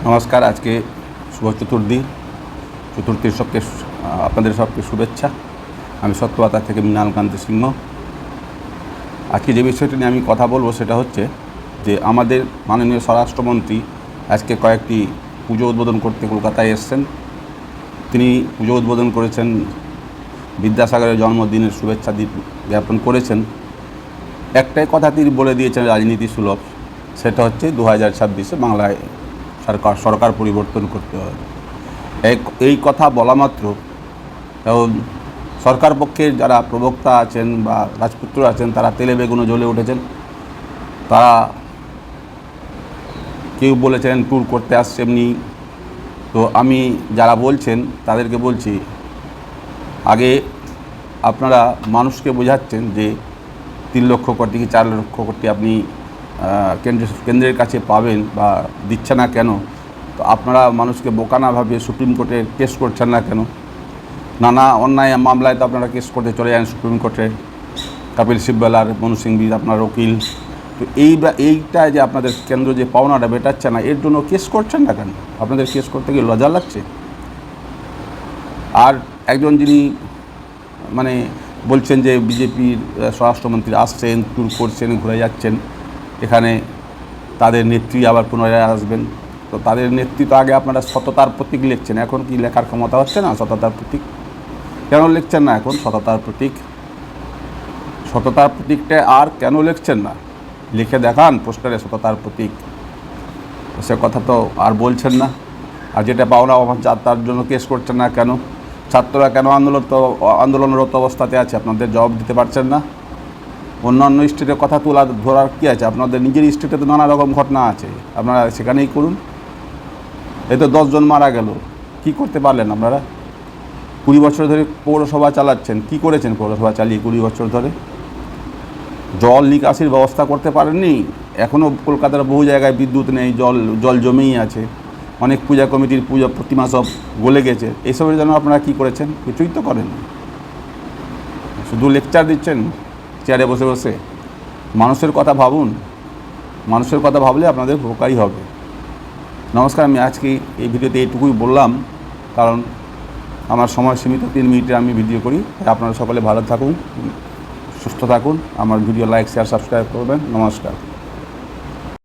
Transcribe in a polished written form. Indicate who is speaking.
Speaker 1: নমস্কার। আজকে শুভ চতুর্থীর আপনাদের সবকে শুভেচ্ছা। আমি সত্যবাতা থেকে মৃণালকান্ত সিংহ। আজকে যে বিষয়টি নিয়ে আমি কথা বলবো সেটা হচ্ছে যে আমাদের মাননীয় স্বরাষ্ট্রমন্ত্রী আজকে কয়েকটি পুজো উদ্বোধন করতে কলকাতায় এসেছেন। তিনি পুজো উদ্বোধন করেছেন, বিদ্যাসাগরের জন্মদিনের শুভেচ্ছা জ্ঞাপন করেছেন। একটাই কথা তিনি বলে দিয়েছেন রাজনীতি সুলভ, সেটা হচ্ছে 2026-এ বাংলায় সরকার পরিবর্তন করতে হবে। এই কথা বলা মাত্র সরকার পক্ষের যারা প্রবক্তা আছেন বা রাজপুত্র আছেন তারা তেলে বেগুনে জ্বলে উঠেছেন। তারা কেউ বলেছেন ট্যুর করতে আসছে এমনি। তো আমি যারা বলছেন তাদেরকে বলছি, আগে আপনারা মানুষকে বোঝাচ্ছেন যে 3 লক্ষ কোটি কি 4 লক্ষ কোটি আপনি কেন্দ্রের কাছে পাবেন বা দিচ্ছে না কেন? তো আপনারা মানুষকে বোকা না ভাবিয়ে সুপ্রিম কোর্টে কেস করছেন না কেন? নানা অন্যায় মামলায় তো আপনারা কেস করতে চলে যান সুপ্রিম কোর্টে। কপিল সিব্বল আর মনু সিংভি আপনার উকিল। তো এইটা যে আপনাদের কেন্দ্র যে পাওনাটা মেটাচ্ছে না, এর জন্য কেস করছেন না কেন? আপনাদের কেস করতে গিয়ে লজ্জা লাগছে? আর একজন যিনি বলছেন যে বিজেপির স্বরাষ্ট্রমন্ত্রী আসছেন, ট্যুর করছেন, ঘুরে যাচ্ছেন, এখানে তাদের নেত্রী আবার পুনরায় আসবেন। তো তাদের নেত্রী তো আগে আপনারা সততার প্রতীক লিখছেন, এখন কি লেখার ক্ষমতা হচ্ছে না সততার প্রতীক? কেন লিখছেন না এখন সততার প্রতীক? সততার প্রতীকটা আর কেন লিখছেন না? লিখে দেখান পোস্টারে সততার প্রতীক। সে কথা তো আর বলছেন না। আর যেটা পাওনা তার জন্য কেস করছেন না কেন? ছাত্ররা কেন আন্দোলনরত অবস্থাতে আছে আপনাদের জবাব দিতে পারছেন না? অন্যান্য স্টেটের কথা ধরার কী আছে? আপনাদের নিজের স্টেটে তো নানা রকম ঘটনা আছে, আপনারা সেখানেই করুন। এই তো 10 জন মারা গেল, কি করতে পারলেন আপনারা? 20 বছর ধরে পৌরসভা চালাচ্ছেন, কি করেছেন পৌরসভা চালিয়ে 20 বছর ধরে? জল নিকাশির ব্যবস্থা করতে পারেননি। এখনও কলকাতার বহু জায়গায় বিদ্যুৎ নেই, জল জমেই আছে। অনেক পূজা কমিটির প্রতিমা সব গলে গেছে। এইসবের জন্য আপনারা কি করেছেন? কিছুই তো করেন। শুধু লেকচার দিচ্ছেন চেয়ারে বসে বসে। মানুষের কথা ভাবুন। মানুষের কথা ভাবলে আপনাদের উপকারই হবে। নমস্কার। আমি আজকে এই ভিডিওতে এইটুকুই বললাম, কারণ আমার সময় সীমিত, 3 মিনিটে আমি ভিডিও করি। আপনারা সকলে ভালো থাকুন, সুস্থ থাকুন। আমার ভিডিও লাইক, শেয়ার, সাবস্ক্রাইব করবেন। নমস্কার।